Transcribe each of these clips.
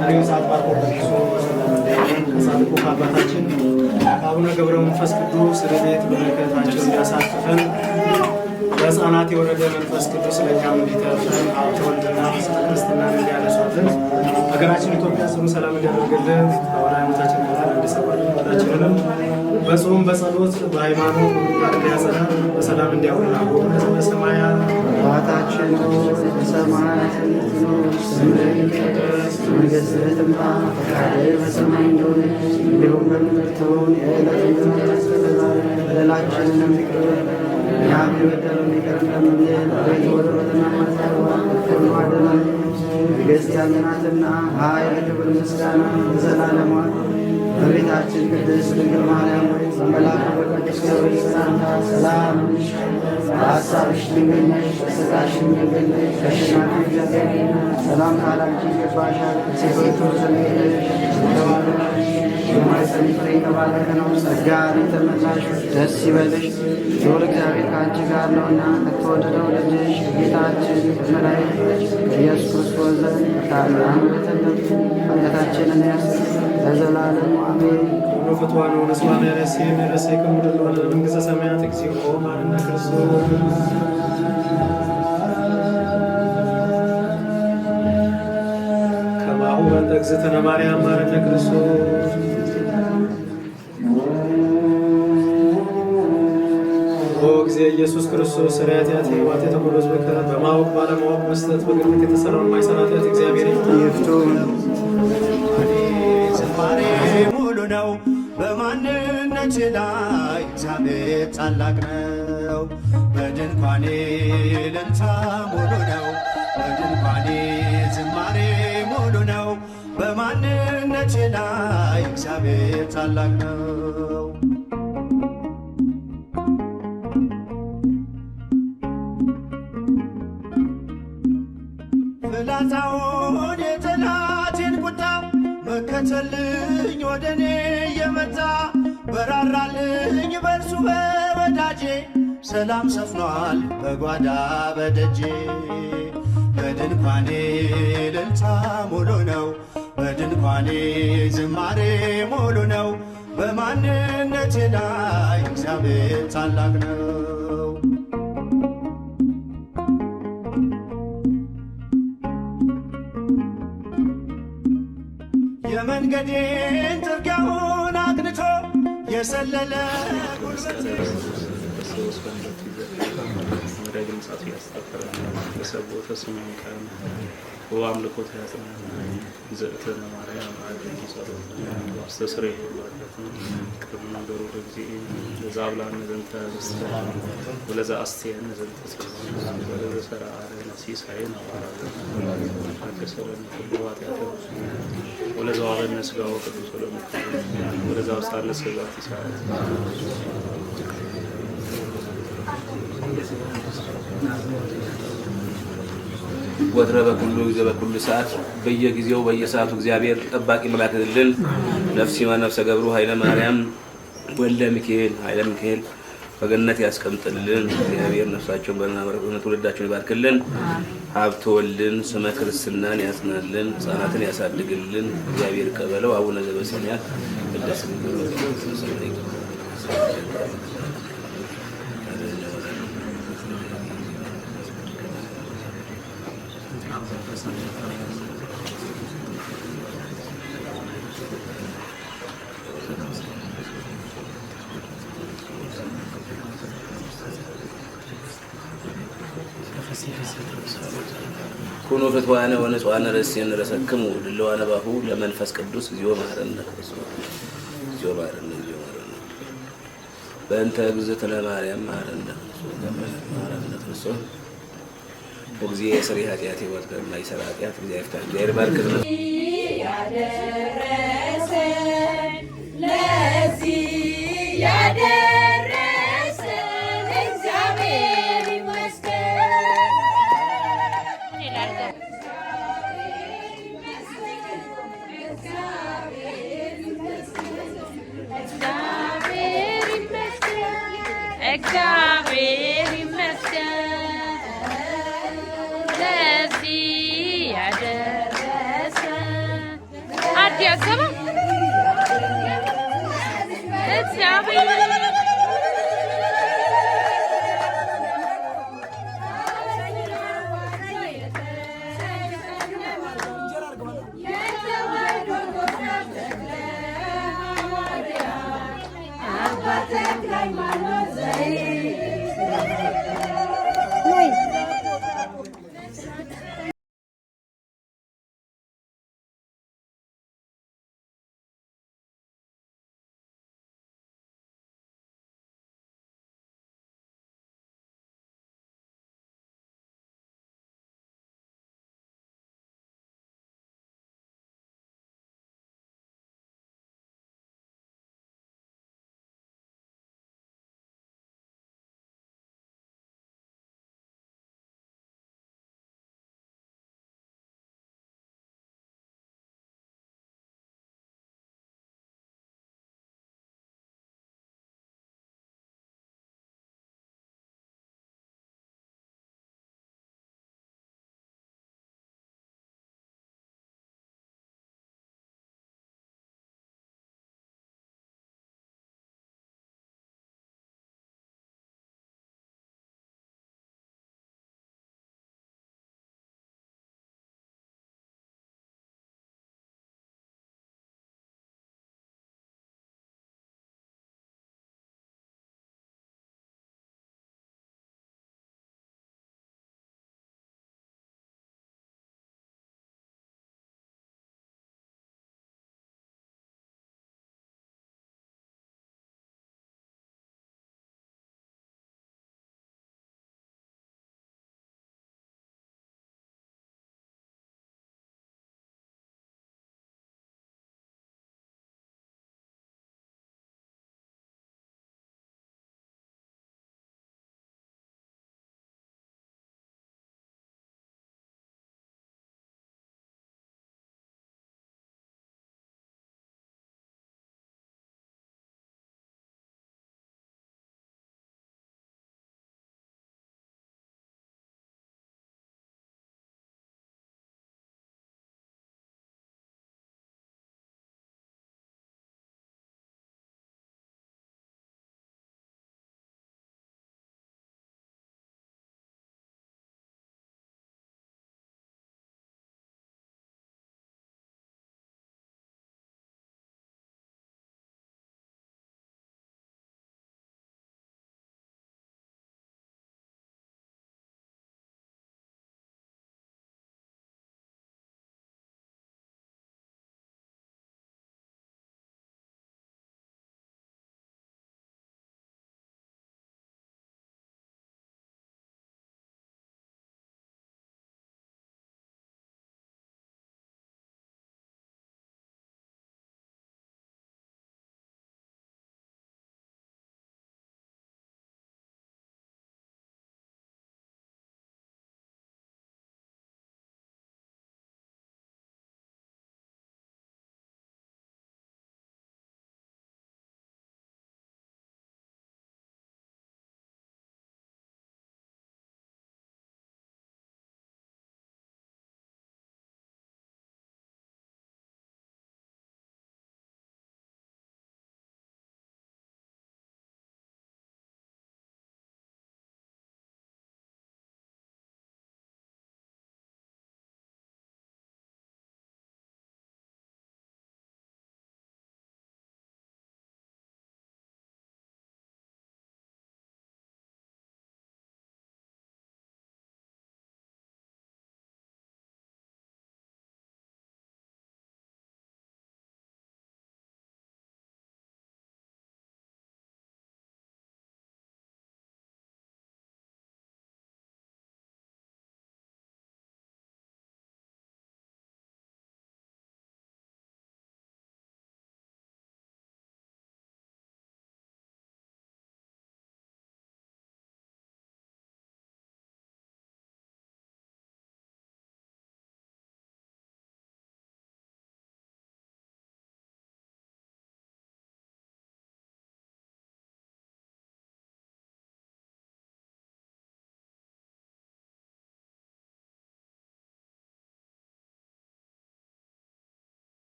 መሪው ሰዓት ባርኮ በቅሶ በሰላም እንዲያለን ከጻድቁ ከአባታችን ከአቡነ ገብረ መንፈስ ቅዱስ ረድኤት በረከታቸው እንዲያሳትፈን በሕፃናት የወረደ መንፈስ ቅዱስ ለእኛም እንዲተርፈን ሀብተ ወልድና ስመ ክርስትናን እንዲያነሷልን ሀገራችን ኢትዮጵያ ጽኑ ሰላም እንዲያደርግልን አሁን ሃይማኖታችን ሞተን እንዲሰወርልን ሞታችንንም በጾም በጸሎት በሃይማኖት እንዲያጸና በሰላም እንዲያውልና በሰማያት አባታችን በሰማያት የምትኖር ስምህ ይቀደስ፣ መንግሥትህ ትምጣ፣ ፈቃድህ በሰማይ እንደሆነች እንዲሁም በምድር ትሁን። የዕለት እንጀራችንን ስጠን ዛሬ፣ በደላችንንም ይቅር በለን እኛም የበደሉንን ይቅር እንደምንል፣ አቤቱ ወደ ፈተና አታግባን ከክፉ አድነን። መንግሥት ያንተ ናትና ኃይል፣ ክብር፣ ምስጋና ለዘላለሙ አሜን። እመቤታችን ቅድስት ድንግል ማርያም ሆይ በመልአኩ በቅዱስ ገብርኤል ሰላምታ ሰላም እንልሻለን። በሐሳብሽ ድንግል ነሽ፣ በሥጋሽም ድንግል ነሽ። ከአሸናፊ እግዚአብሔር ሰላምታ ላንቺ ይገባሻል። ሴቶች ሁሉ ተለይተሽ የተባረክሽ የማኅፀንሽ ፍሬ የተባረከ ነው። ጸጋን የተመላሽ ደስ ይበልሽ፣ ልዑል እግዚአብሔር ከአንቺ ጋር ነውና ከተወደደው ልጅሽ ከጌታችን ከመድኃኒታችን ከኢየሱስ ክርስቶስ ዘንድ ይቅርታን ኃጢአታችንን ያስተሰርይልን ለዘላለሙ አሜን። ፍትዋን ወነስዋን ረሴን ረሴክም ወደ መንግሥተ ሰማያት እግዚኦ መሐረነ ክርስቶስ ከማሁ በእንተ እግዝእትነ ማርያም መሐረነ ክርስቶስ ኦ ጊዜ ኢየሱስ ክርስቶስ ኃጢአት ሕይወት የተቆረስ በከረ በማወቅ ባለማወቅ መስጠት በግምት የተሰራውን ማይሰራ ኃጢአት እግዚአብሔር ይፍቱን። ዝማሬ ሙሉ ነው በማንነት ላይ እግዚአብሔር ታላቅ ነው። በድንኳኔ እልልታ ሙሉ ነው በድንኳኔ ዝማሬ ሙሉ ነው በማንነት ላይ እግዚአብሔር ታላቅ ነው። ፍላጻውን የጠላቴን ቁጣ መከተልኝ ወደ እኔ የመጣ በራራልኝ በእርሱ በወዳጄ ሰላም ሰፍኗል በጓዳ በደጄ። በድንኳኔ እልልታ ሙሉ ነው በድንኳኔ ዝማሬ ሙሉ ነው በማንነቴ ላይ እግዚአብሔር ታላቅ ነው። የመንገዴን ጥርጊያውን አቅንቶ የሰለለ ጉልበት ወአምልኮተ ያጽናናኝ ዘእትነ ማርያም አድኅኒ ጸሎት አስተስርይ ሁላለት ቅድመ ነገሩ ለጊዜ ለዛብላን ዘንተ ስተ ወለዛ አስቴን ዘንተ ጽዮን ወለዛ ሰራረ ነሲሳይን አባራለ አከሰረን ሁሉ ኃጢአት ወለዛ ዋበነ ሥጋው ቅዱስ ወለዛ ውስጣነ ሥጋት ይሳት ወትረ በኩሉ ጊዜ በኩሉ ሰዓት በየጊዜው በየሰዓቱ እግዚአብሔር ጠባቂ መላክልን ነፍሲማ ነፍሰ ገብሩ ኃይለ ማርያም ወልደ ሚካኤል ኃይለ ሚካኤል በገነት ያስቀምጥልን። እግዚአብሔር ነፍሳቸውን በእውነት ትውልዳቸውን ይባርክልን። ሀብተ ወልድን ስመ ክርስትናን ያጽናልን። ሕፃናትን ያሳድግልን። እግዚአብሔር ቀበለው። አቡነ ዘበሰማያት ቅድስት ኩኑ ፍትዋነ ወንጽዋነ ርእስየን ረሰክሙ ድልዋነ ባሁ ለመንፈስ ቅዱስ እግዚኦ መሐረነ ክርስቶስ እግዚኦ መሐረነ እግዚኦ መሐረነ በእንተ እግዝእትነ ማርያም መሐረነ ክርስቶስ ወግዚእ የስሪ ኃጢአት ሕይወት ከማይሰራ ኃጢአት እግዚአብሔር ባርክልን። ያደረሰን ለዚህ ያደረሰን እግዚአብሔር ይመስገን። እግዚአብሔር ይመስገን ለዚህ ያደረሰን ያገባ እግዚአብሔር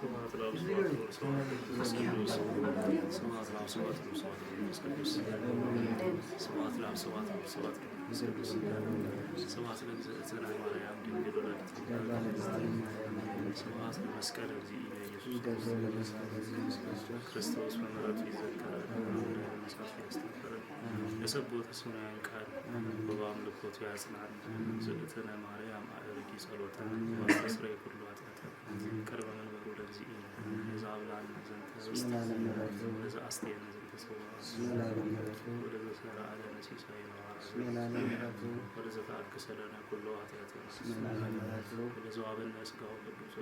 ስብሐት ለአብ ስብሐት ለወልድ ስብሐት ለመንፈስ ቅዱስ ስብሐት ለአብ ስብሐት ለወልድ ስብሐት ለመንፈስ ቅዱስ ስብሐት ለአብ ስብሐት ለወልድ ስብሐት ለመንፈስ ቅዱስ ስብሐት ለእግዝእትነ ማርያም ድንግል ወላዲተ ስብሐት ለመስቀለ እግዚእነ ኢየሱስ ክርስቶስ በምሕረቱ ይዘከራል በመሥዋዕቱ ያስተምረን የሰቦተ ሰማያዊ ቃል በአምልኮቱ ያጽናል። እግዝእትነ ማርያም አዕርጊ ጸሎተነ ወአስተስርይ ኩሉ ኃጢአተነ ቅድመ መንበሩ ለእግዚእነ ዘአብልዐነ ዘንተ ኅብስተ ወዘአስተየነ ዘንተ ጽዋዕ ወለዘሠረዐለነ ሲሳየነ ወለዘተአግሠ ለነ ኩሎ ኃጢአተነ ወለዘወሀበነ ሥጋሁ ቅዱስ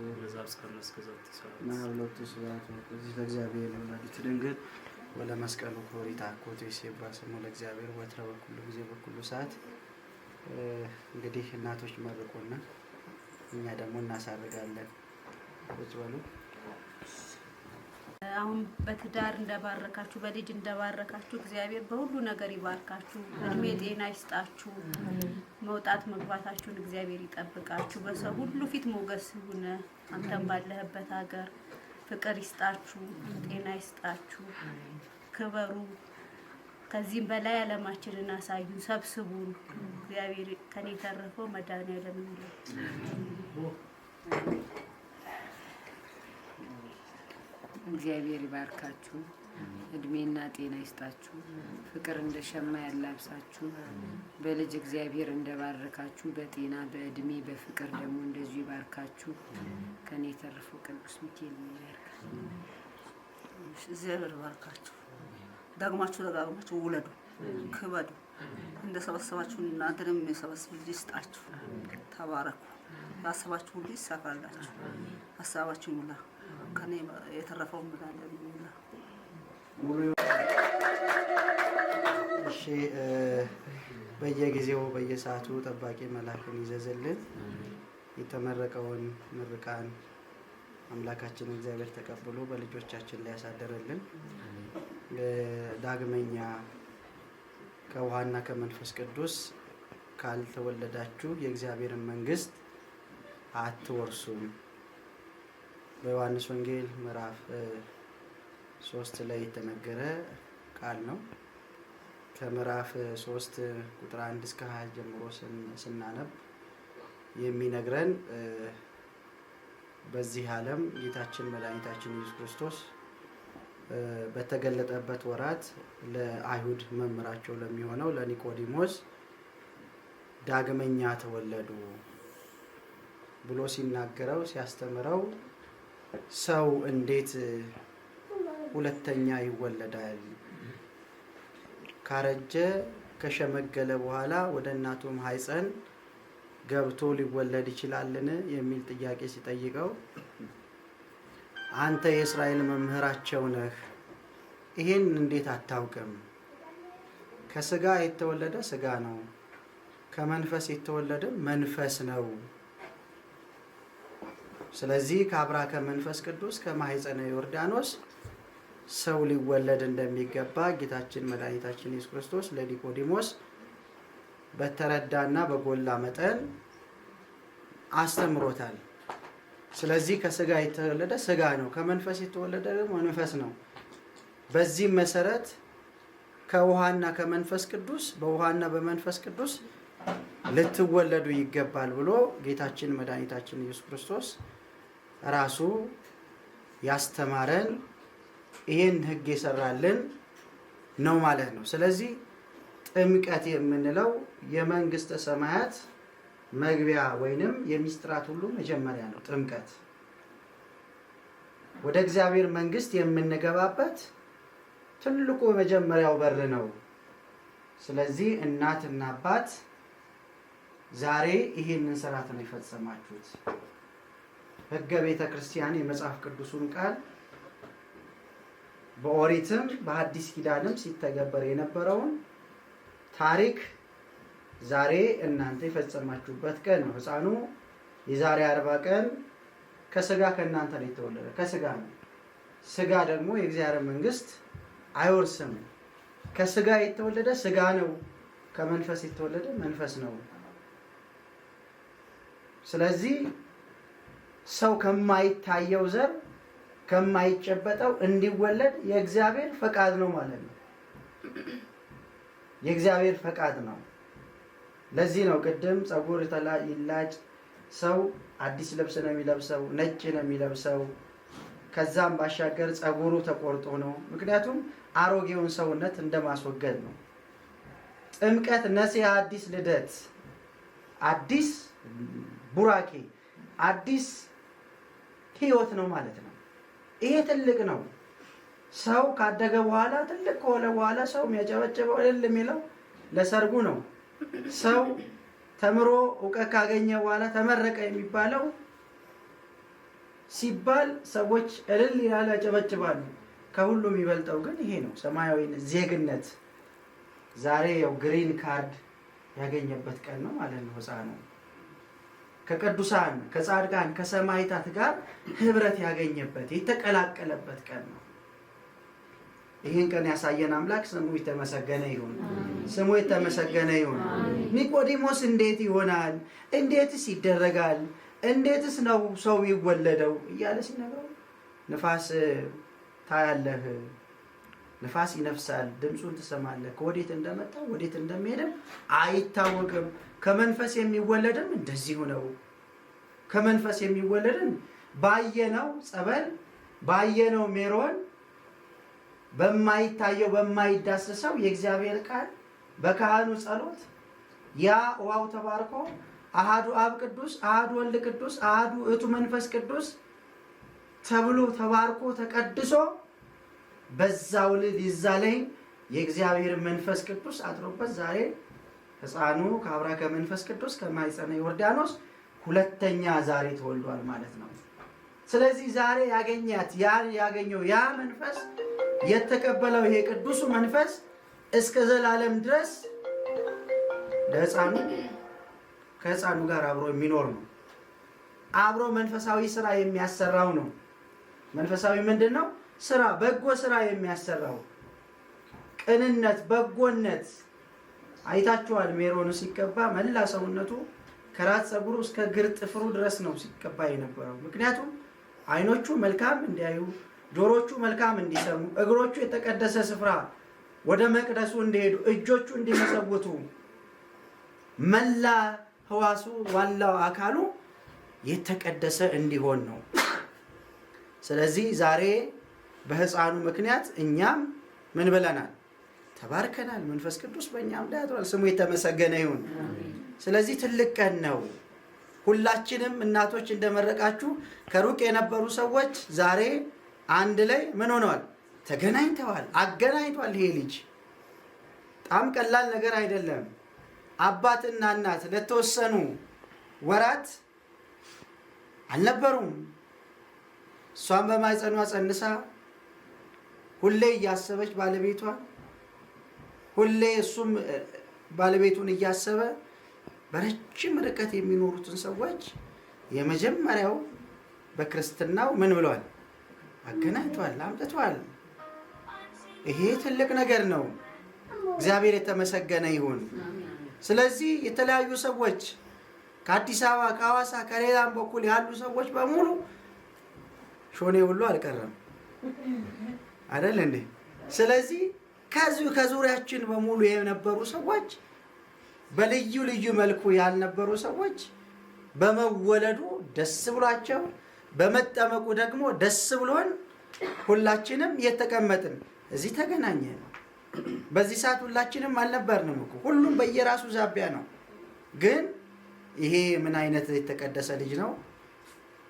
ወለዘአብጽሐነ እስከ ዛቲ ሰዓት በእግዚአብሔር ወላዲቱ ድንግል ወለመስቀሉ ክቡር ይትሐኮቱ ይሴባ ስሙ ለእግዚአብሔር ወትረ በኩሉ ጊዜ በኩሉ ሰዓት። እንግዲህ እናቶች መርቁና እኛ ደግሞ እናሳርጋለን። ቁጭ በሉ። አሁን በትዳር እንደባረካችሁ በልጅ እንደባረካችሁ እግዚአብሔር በሁሉ ነገር ይባርካችሁ። እድሜ ጤና ይስጣችሁ። መውጣት መግባታችሁን እግዚአብሔር ይጠብቃችሁ። በሰው ሁሉ ፊት ሞገስ ይሁን። አንተም ባለህበት ሀገር ፍቅር ይስጣችሁ፣ ጤና ይስጣችሁ፣ ክበሩ። ከዚህም በላይ ዓለማችንን አሳዩን፣ ሰብስቡን። እግዚአብሔር ከኔ የተረፈው መድኃኒዓለም ነው። እግዚአብሔር ይባርካችሁ፣ እድሜና ጤና ይስጣችሁ፣ ፍቅር እንደ ሸማ ያላብሳችሁ። በልጅ እግዚአብሔር እንደባረካችሁ በጤና በእድሜ በፍቅር ደግሞ እንደዚሁ ይባርካችሁ። ከኔ የተረፈው ቅዱስ ሚካኤል ይባርካችሁ። እግዚአብሔር ይባርካችሁ። ዳግማችሁ ደጋግማችሁ ውለዱ፣ ክበዱ። እንደ ሰበሰባችሁ እናንተንም የሰበስብ ልጅ ይስጣችሁ። ተባረኩ። ያሰባችሁ ሁሉ ይሳካላችሁ። ሀሳባችሁ ሙላ። ከኔ የተረፈው ምዳለ ሙላ። እሺ፣ በየጊዜው በየሰዓቱ ጠባቂ መልአክን ይዘዝልን። የተመረቀውን ምርቃን አምላካችን እግዚአብሔር ተቀብሎ በልጆቻችን ላይ ያሳደረልን። ዳግመኛ ከውሃና ከመንፈስ ቅዱስ ካልተወለዳችሁ የእግዚአብሔርን መንግስት አትወርሱም። በዮሐንስ ወንጌል ምዕራፍ 3 ላይ የተነገረ ቃል ነው። ከምዕራፍ 3 ቁጥር 1 እስከ 20 ጀምሮ ስናነብ የሚነግረን በዚህ ዓለም ጌታችን መድኃኒታችን ኢየሱስ ክርስቶስ በተገለጠበት ወራት ለአይሁድ መምህራቸው ለሚሆነው ለኒቆዲሞስ ዳግመኛ ተወለዱ ብሎ ሲናገረው ሲያስተምረው ሰው እንዴት ሁለተኛ ይወለዳል? ካረጀ ከሸመገለ በኋላ ወደ እናቱ ማህፀን ገብቶ ሊወለድ ይችላልን? የሚል ጥያቄ ሲጠይቀው አንተ የእስራኤል መምህራቸው ነህ፣ ይሄን እንዴት አታውቅም? ከስጋ የተወለደ ስጋ ነው፣ ከመንፈስ የተወለደ መንፈስ ነው። ስለዚህ ከአብራ ከመንፈስ ቅዱስ ከማህፀነ ዮርዳኖስ ሰው ሊወለድ እንደሚገባ ጌታችን መድኃኒታችን ኢየሱስ ክርስቶስ ለኒቆዲሞስ በተረዳና በጎላ መጠን አስተምሮታል። ስለዚህ ከስጋ የተወለደ ስጋ ነው፣ ከመንፈስ የተወለደ ደግሞ መንፈስ ነው። በዚህ መሰረት ከውሃና ከመንፈስ ቅዱስ በውሃና በመንፈስ ቅዱስ ልትወለዱ ይገባል ብሎ ጌታችን መድኃኒታችን ኢየሱስ ክርስቶስ ራሱ ያስተማረን ይሄን ሕግ የሰራልን ነው ማለት ነው። ስለዚህ ጥምቀት የምንለው የመንግስተ ሰማያት መግቢያ ወይንም የሚስጥራት ሁሉ መጀመሪያ ነው። ጥምቀት ወደ እግዚአብሔር መንግስት የምንገባበት ትልቁ መጀመሪያው በር ነው። ስለዚህ እናትና አባት ዛሬ ይሄንን ስርዓት ነው የፈጸማችሁት። ሕገ ቤተ ክርስቲያን የመጽሐፍ ቅዱሱን ቃል በኦሪትም በሐዲስ ኪዳንም ሲተገበር የነበረውን ታሪክ ዛሬ እናንተ የፈጸማችሁበት ቀን ነው። ሕፃኑ የዛሬ 40 ቀን ከስጋ ከእናንተ ነው የተወለደ፣ ከስጋ ነው። ስጋ ደግሞ የእግዚአብሔር መንግስት አይወርስም። ከስጋ የተወለደ ስጋ ነው፣ ከመንፈስ የተወለደ መንፈስ ነው። ስለዚህ ሰው ከማይታየው ዘር ከማይጨበጠው እንዲወለድ የእግዚአብሔር ፈቃድ ነው ማለት ነው። የእግዚአብሔር ፈቃድ ነው። ለዚህ ነው ቅድም ጸጉር ይላጭ፣ ሰው አዲስ ልብስ ነው የሚለብሰው፣ ነጭ ነው የሚለብሰው። ከዛም ባሻገር ጸጉሩ ተቆርጦ ነው። ምክንያቱም አሮጌውን ሰውነት እንደማስወገድ ነው። ጥምቀት፣ ነሲሐ፣ አዲስ ልደት፣ አዲስ ቡራኬ፣ አዲስ ህይወት ነው ማለት ነው። ይሄ ትልቅ ነው። ሰው ካደገ በኋላ ትልቅ ከሆነ በኋላ ሰው የሚያጨበጭበው እልል የሚለው ለሰርጉ ነው። ሰው ተምሮ እውቀት ካገኘ በኋላ ተመረቀ የሚባለው ሲባል ሰዎች እልል ይላሉ፣ ያጨበጭባሉ። ከሁሉ የሚበልጠው ግን ይሄ ነው፣ ሰማያዊ ዜግነት። ዛሬ ያው ግሪን ካርድ ያገኘበት ቀን ነው ማለት ነው። ሕፃኑ ከቅዱሳን ከጻድቃን ከሰማዕታት ጋር ህብረት ያገኘበት የተቀላቀለበት ቀን ነው። ይህን ቀን ያሳየን አምላክ ስሙ የተመሰገነ ይሁን። ስሙ የተመሰገነ ይሁን። ኒቆዲሞስ እንዴት ይሆናል? እንዴትስ ይደረጋል? እንዴትስ ነው ሰው የሚወለደው እያለ ሲነግረው ንፋስ ታያለህ፣ ንፋስ ይነፍሳል፣ ድምፁን ትሰማለህ፣ ከወዴት እንደመጣ ወዴት እንደሚሄድም አይታወቅም። ከመንፈስ የሚወለድም እንደዚሁ ነው። ከመንፈስ የሚወለድም ባየነው ጸበል፣ ባየነው ሜሮን፣ በማይታየው በማይዳሰሰው የእግዚአብሔር ቃል በካህኑ ጸሎት ያ ውሃው ተባርኮ አሃዱ አብ ቅዱስ፣ አሃዱ ወልድ ቅዱስ፣ አሃዱ እቱ መንፈስ ቅዱስ ተብሎ ተባርኮ ተቀድሶ በዛው ልጅ ይዛለኝ የእግዚአብሔር መንፈስ ቅዱስ አድሮበት ዛሬ ሕፃኑ ከአብራ ከመንፈስ ቅዱስ ከማኅፀነ ዮርዳኖስ ሁለተኛ ዛሬ ተወልዷል ማለት ነው። ስለዚህ ዛሬ ያገኘው ያ መንፈስ የተቀበለው ይሄ ቅዱሱ መንፈስ እስከ ዘላለም ድረስ ለሕፃኑ ከሕፃኑ ጋር አብሮ የሚኖር ነው። አብሮ መንፈሳዊ ስራ የሚያሰራው ነው። መንፈሳዊ ምንድን ነው? ስራ፣ በጎ ስራ የሚያሰራው ቅንነት፣ በጎነት። አይታችኋል። ሜሮኑ ሲቀባ መላ ሰውነቱ ከራስ ፀጉሩ እስከ እግር ጥፍሩ ድረስ ነው ሲቀባ የነበረው። ምክንያቱም አይኖቹ መልካም እንዲያዩ፣ ጆሮቹ መልካም እንዲሰሙ፣ እግሮቹ የተቀደሰ ስፍራ ወደ መቅደሱ እንዲሄዱ፣ እጆቹ እንዲመጸውቱ፣ መላ ህዋሱ ዋላው አካሉ የተቀደሰ እንዲሆን ነው። ስለዚህ ዛሬ በሕፃኑ ምክንያት እኛም ምን ብለናል? ተባርከናል። መንፈስ ቅዱስ በእኛም ላይ አድሯል። ስሙ የተመሰገነ ይሁን። ስለዚህ ትልቅ ቀን ነው። ሁላችንም እናቶች እንደመረቃችሁ ከሩቅ የነበሩ ሰዎች ዛሬ አንድ ላይ ምን ሆነዋል? ተገናኝተዋል። አገናኝቷል። ይሄ ልጅ በጣም ቀላል ነገር አይደለም። አባትና እናት ለተወሰኑ ወራት አልነበሩም። እሷን በማህፀኗ ጸንሳ ሁሌ እያሰበች ባለቤቷን፣ ሁሌ እሱም ባለቤቱን እያሰበ በረጅም ርቀት የሚኖሩትን ሰዎች የመጀመሪያው በክርስትናው ምን ብለዋል? አገናኝቷል፣ አምጥቷል። ይሄ ትልቅ ነገር ነው። እግዚአብሔር የተመሰገነ ይሁን። ስለዚህ የተለያዩ ሰዎች ከአዲስ አበባ፣ ከሐዋሳ፣ ከሌላም በኩል ያሉ ሰዎች በሙሉ ሾኔ ሁሉ አልቀረም አይደል እንዴ? ስለዚህ ከዙሪያችን በሙሉ የነበሩ ሰዎች፣ በልዩ ልዩ መልኩ ያልነበሩ ሰዎች በመወለዱ ደስ ብሏቸው፣ በመጠመቁ ደግሞ ደስ ብሎን ሁላችንም የተቀመጥን እዚህ ተገናኘን። በዚህ ሰዓት ሁላችንም አልነበርንም እኮ፣ ሁሉም በየራሱ ዛቢያ ነው። ግን ይሄ ምን አይነት የተቀደሰ ልጅ ነው!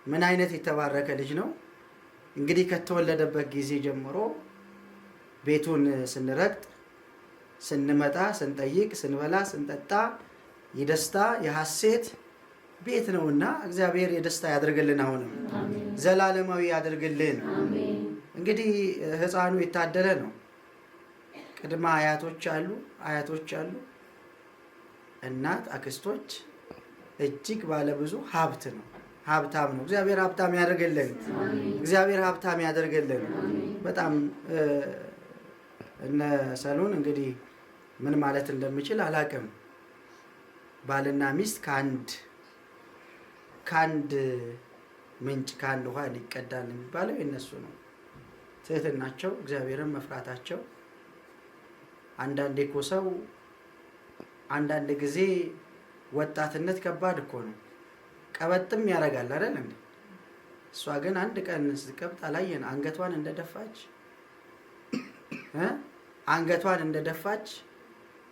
ምን አይነት የተባረከ ልጅ ነው! እንግዲህ ከተወለደበት ጊዜ ጀምሮ ቤቱን ስንረግጥ፣ ስንመጣ፣ ስንጠይቅ፣ ስንበላ፣ ስንጠጣ የደስታ የሐሴት ቤት ነውና እግዚአብሔር የደስታ ያድርግልን። አሁንም ዘላለማዊ ያድርግልን። እንግዲህ ሕፃኑ የታደለ ነው። ቅድመ አያቶች አሉ፣ አያቶች አሉ፣ እናት፣ አክስቶች። እጅግ ባለብዙ ሀብት ነው። ሀብታም ነው። እግዚአብሔር ሀብታም ያደርግልን። እግዚአብሔር ሀብታም ያደርግልን። በጣም እነ ሰሉን እንግዲህ ምን ማለት እንደምችል አላቅም። ባልና ሚስት ከአንድ ምንጭ ከአንድ ውሃ ይቀዳል የሚባለው የነሱ ነው። ትህትናቸው፣ እግዚአብሔርን መፍራታቸው። አንዳንዴ እኮ ሰው አንዳንድ ጊዜ ወጣትነት ከባድ እኮ ነው። ቀበጥም ያደርጋል አይደል እንዴ? እሷ ግን አንድ ቀን ስትቀብጥ አላየን። አንገቷን እንደደፋች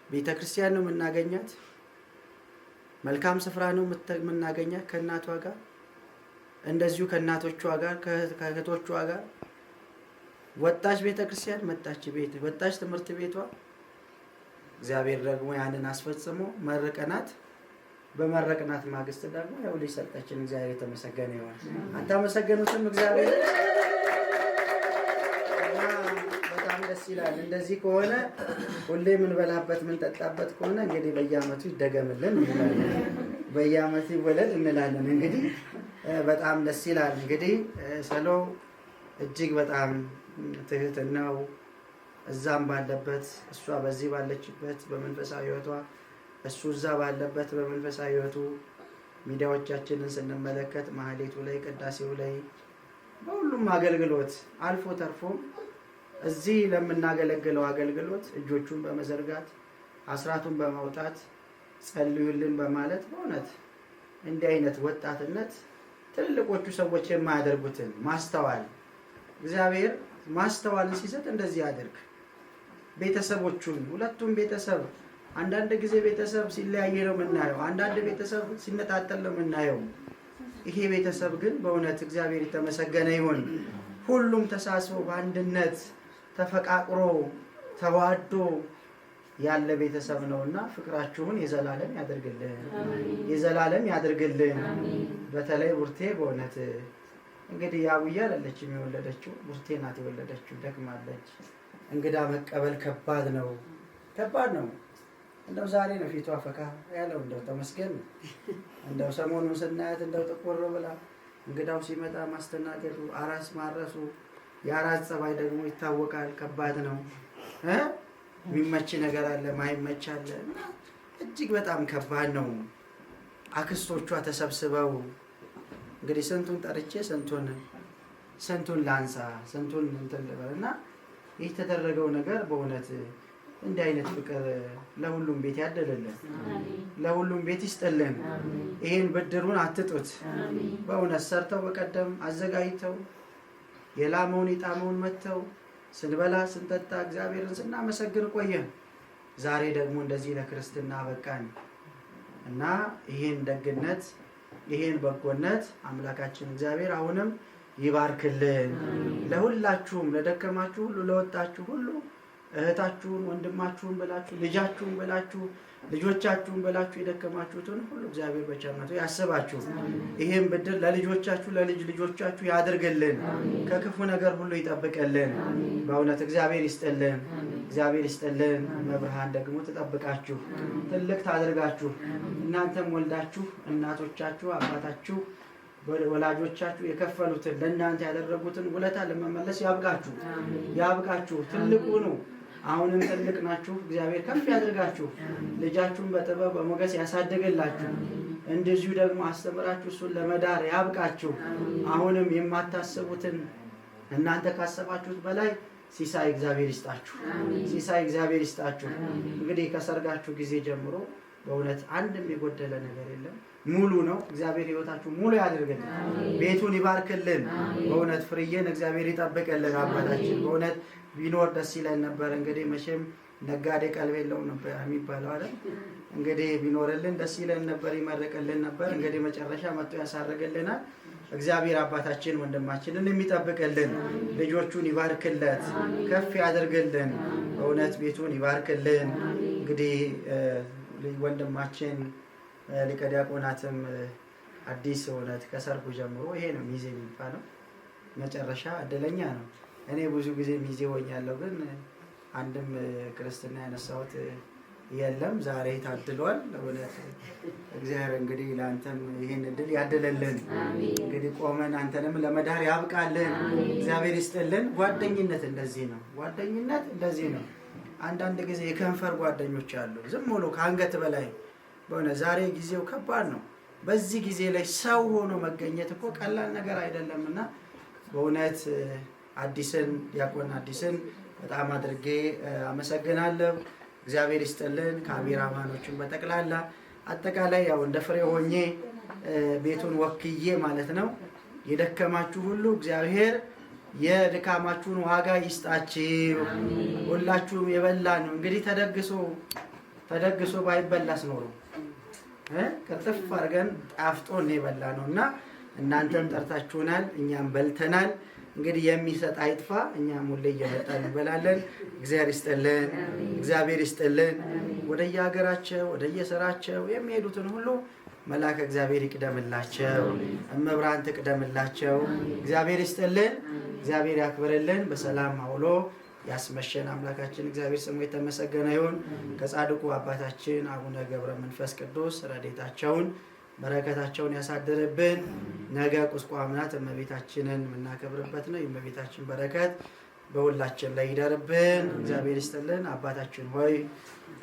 ቤተ ክርስቲያን ነው የምናገኛት። መልካም ስፍራ ነው የምናገኛት ከእናቷ ጋር፣ እንደዚሁ ከእናቶቿ ጋር ከእህቶቿ ጋር። ወጣች ቤተ ክርስቲያን፣ ወጣች ትምህርት ቤቷ። እግዚአብሔር ደግሞ ያንን አስፈጽሞ መረቀናት። በመረቅናት ማግስት ደግሞ ያው ልጅ ሰጠችን። እግዚአብሔር የተመሰገነ ይሁን። አታመሰገኑትም? እግዚአብሔር በጣም ደስ ይላል። እንደዚህ ከሆነ ሁሌ የምንበላበት የምንጠጣበት ከሆነ እንግዲህ በየዓመቱ ይደገምልን እንላለን፣ በየዓመቱ ይወለድ እንላለን። እንግዲህ በጣም ደስ ይላል። እንግዲህ ሰሎ እጅግ በጣም ትህትናው እዛም ባለበት እሷ በዚህ ባለችበት በመንፈሳዊ ሕይወቷ እሱ እዛ ባለበት በመንፈሳዊ ሕይወቱ ሚዲያዎቻችንን ስንመለከት ማህሌቱ ላይ፣ ቅዳሴው ላይ፣ በሁሉም አገልግሎት አልፎ ተርፎም እዚህ ለምናገለግለው አገልግሎት እጆቹን በመዘርጋት አስራቱን በማውጣት ጸልዩልን በማለት በእውነት እንዲህ አይነት ወጣትነት ትልልቆቹ ሰዎች የማያደርጉትን ማስተዋል እግዚአብሔር ማስተዋልን ሲሰጥ እንደዚህ ያደርግ። ቤተሰቦቹን ሁለቱም ቤተሰብ አንዳንድ ጊዜ ቤተሰብ ሲለያየ ነው የምናየው፣ አንዳንድ ቤተሰብ ሲነጣጠል ነው የምናየው። ይሄ ቤተሰብ ግን በእውነት እግዚአብሔር የተመሰገነ ይሁን። ሁሉም ተሳስቦ በአንድነት ተፈቃቅሮ ተዋዶ ያለ ቤተሰብ ነውና ፍቅራችሁን የዘላለም ያድርግልን፣ የዘላለም ያድርግልን። በተለይ ቡርቴ በእውነት እንግዲህ ያውያ አይደለችም የወለደችው፣ ቡርቴ ናት የወለደችው። ደክማለች። እንግዳ መቀበል ከባድ ነው፣ ከባድ ነው። እንደው ዛሬ ነው ፊቷ ፈካ ያለው። እንደው ተመስገን። እንደው ሰሞኑን ስናያት እንደው ጥቁር ብላ እንግዳው ሲመጣ ማስተናገዱ፣ አራስ ማረሱ፣ የአራስ ጸባይ ደግሞ ይታወቃል። ከባድ ነው። የሚመች ነገር አለ፣ ማይመች አለ። እጅግ በጣም ከባድ ነው። አክስቶቿ ተሰብስበው እንግዲህ ስንቱን ጠርቼ ስንቱን ላንሳ፣ ስንቱን እንትን ልበልና ይህ የተደረገው ነገር በእውነት እንዲህ አይነት ፍቅር ለሁሉም ቤት ያደለልን፣ ለሁሉም ቤት ይስጥልን። ይሄን ብድሩን አትጡት። በእውነት ሰርተው በቀደም አዘጋጅተው የላመውን የጣመውን መጥተው ስንበላ ስንጠጣ እግዚአብሔርን ስናመሰግን ቆየን። ዛሬ ደግሞ እንደዚህ ለክርስትና በቃን እና ይሄን ደግነት ይሄን በጎነት አምላካችን እግዚአብሔር አሁንም ይባርክልን። ለሁላችሁም ለደከማችሁ ሁሉ ለወጣችሁ ሁሉ እህታችሁን ወንድማችሁን ብላችሁ ልጃችሁን ብላችሁ ልጆቻችሁን ብላችሁ የደከማችሁትን ሁሉ እግዚአብሔር በቸርነቱ ያስባችሁ። ይሄን ብድር ለልጆቻችሁ ለልጅ ልጆቻችሁ ያድርግልን፣ ከክፉ ነገር ሁሉ ይጠብቅልን። በእውነት እግዚአብሔር ይስጥልን፣ እግዚአብሔር ይስጥልን። መብርሃን ደግሞ ትጠብቃችሁ፣ ትልቅ ታድርጋችሁ። እናንተም ወልዳችሁ እናቶቻችሁ አባታችሁ ወላጆቻችሁ የከፈሉትን ለእናንተ ያደረጉትን ውለታ ለመመለስ ያብቃችሁ፣ ያብቃችሁ። ትልቁ ነው። አሁንም ትልቅ ናችሁ። እግዚአብሔር ከፍ ያድርጋችሁ። ልጃችሁን በጥበብ በሞገስ ያሳድግላችሁ። እንደዚሁ ደግሞ አስተምራችሁ እሱን ለመዳር ያብቃችሁ። አሁንም የማታስቡትን እናንተ ካሰባችሁት በላይ ሲሳይ እግዚአብሔር ይስጣችሁ፣ ሲሳይ እግዚአብሔር ይስጣችሁ። እንግዲህ ከሰርጋችሁ ጊዜ ጀምሮ በእውነት አንድም የጎደለ ነገር የለም። ሙሉ ነው። እግዚአብሔር ሕይወታችሁ ሙሉ ያድርግልን፣ ቤቱን ይባርክልን። በእውነት ፍርዬን እግዚአብሔር ይጠብቅልን። አባታችን በእውነት ቢኖር ደስ ይለን ነበር። እንግዲህ መቼም ነጋዴ ቀልብ የለውም ነበር የሚባለው አይደል? እንግዲህ ቢኖርልን ደስ ይለን ነበር፣ ይመረቅልን ነበር። እንግዲህ መጨረሻ መጥቶ ያሳርግልናል። እግዚአብሔር አባታችን ወንድማችንን የሚጠብቅልን፣ ልጆቹን ይባርክለት፣ ከፍ ያድርግልን። በእውነት ቤቱን ይባርክልን። እንግዲህ ወንድማችን ሊቀ ዲያቆናትም አዲስ እውነት ከሰርጉ ጀምሮ ይሄ ነው ሚዜ የሚባለው። መጨረሻ እድለኛ ነው። እኔ ብዙ ጊዜ ሚዜ ሆኛለሁ፣ ግን አንድም ክርስትና ያነሳሁት የለም። ዛሬ ታድሏል። እውነት እግዚአብሔር እንግዲህ ለአንተም ይህን እድል ያድልልን። እንግዲህ ቆመን አንተንም ለመዳር ያብቃልን። እግዚአብሔር ይስጥልን። ጓደኝነት እንደዚህ ነው። ጓደኝነት እንደዚህ ነው። አንዳንድ ጊዜ የከንፈር ጓደኞች አሉ፣ ዝም ብሎ ከአንገት በላይ። በእውነት ዛሬ ጊዜው ከባድ ነው። በዚህ ጊዜ ላይ ሰው ሆኖ መገኘት እኮ ቀላል ነገር አይደለምና በእውነት አዲስን ዲያቆን አዲስን በጣም አድርጌ አመሰግናለሁ። እግዚአብሔር ይስጥልን። ካሜራማኖችን በጠቅላላ አጠቃላይ ያው እንደ ፍሬ ሆኜ ቤቱን ወክዬ ማለት ነው የደከማችሁ ሁሉ እግዚአብሔር የድካማችሁን ዋጋ ይስጣችሁ። ሁላችሁም የበላ ነው እንግዲህ ተደግሶ ባይበላስ ኖሮ ቅርጥፍ አድርገን ጣፍጦን የበላ ነው እና እናንተም ጠርታችሁናል፣ እኛም በልተናል። እንግዲህ የሚሰጥ አይጥፋ፣ እኛም ሁሌ እየመጣን እንበላለን። እግዚአብሔር ይስጥልን፣ እግዚአብሔር ይስጥልን። ወደየሀገራቸው ወደየስራቸው የሚሄዱትን ሁሉ መልአከ እግዚአብሔር ይቅደምላቸው፣ እመብርሃን ትቅደምላቸው። እግዚአብሔር ይስጥልን፣ እግዚአብሔር ያክብርልን። በሰላም አውሎ ያስመሸን አምላካችን እግዚአብሔር ስሙ የተመሰገነ ይሁን። ከጻድቁ አባታችን አቡነ ገብረ መንፈስ ቅዱስ ረድኤታቸውን በረከታቸውን ያሳድርብን። ነገ ቁስቋም ናት፣ እመቤታችንን የምናከብርበት ነው። የእመቤታችን በረከት በሁላችን ላይ ይደርብን። እግዚአብሔር ይስጥልን። አባታችን ሆይ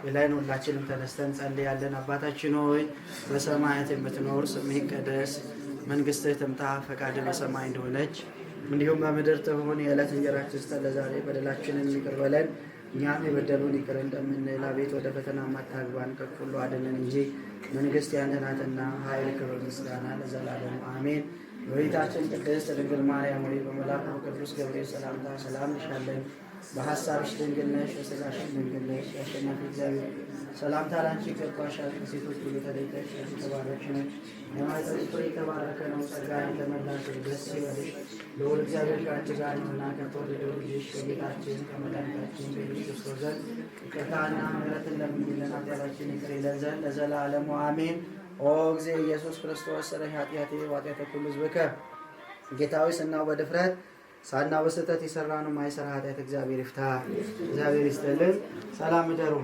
ብለን ሁላችንም ተነስተን ጸልያለን። አባታችን ሆይ በሰማያት የምትኖር ስምህ ይቀደስ፣ መንግስትህ ትምጣ፣ ፈቃድህ በሰማይ እንደሆነች እንዲሁም በምድር ትሁን። የዕለት እንጀራችንን ስጠን ዛሬ፣ በደላችንን ይቅር በለን እኛም የበደሉን ይቅር እንደምንል፣ አቤት ወደ ፈተና አታግባን ከክፉ ሁሉ አድነን እንጂ መንግስት ያንተ ናትና ኃይል፣ ክብር፣ ምስጋና ለዘላለሙ አሜን። እመቤታችን ቅድስት ድንግል ማርያም ሆይ በመልአኩ ቅዱስ ገብርኤል ሰላምታ ሰላም እንልሻለን። በሐሳብሽ ድንግል ነሽ፣ በሥጋሽም ድንግል ነሽ። የአሸናፊ እግዚአብሔር ሰላምታ ላንቺ ይገባሻል። ከሴቶች ሁሉ ተለይተሽ የተባረክሽ ነሽ፣ የማኅፀንሽ ፍሬ የተባረከ ነው። ጸጋን የተመላሽ ደስ ይበልሽ፣ ልዑል እግዚአብሔር ከአንቺ ጋር ነውና ከተወደደው ልጅሽ ከጌታችን ከመድኃኒታችን ከኢየሱስ ክርስቶስ ዘንድ ይቅርታና ምሕረትን ለምኝልን ኃጢአታችንን ይቅር ይለን ዘንድ ለዘላለሙ አሜን። ኦ ጊዜ ኢየሱስ ክርስቶስ ስረይ ኃጢአቴ ወኃጢአተ ኩሉ ሕዝብከ ጌታዊ ስናው በድፍረት ሳናው በስህተት የሰራነው ማይሰራ ኃጢአት እግዚአብሔር ይፍታ። እግዚአብሔር ይስጥልን። ሰላም እደሩ።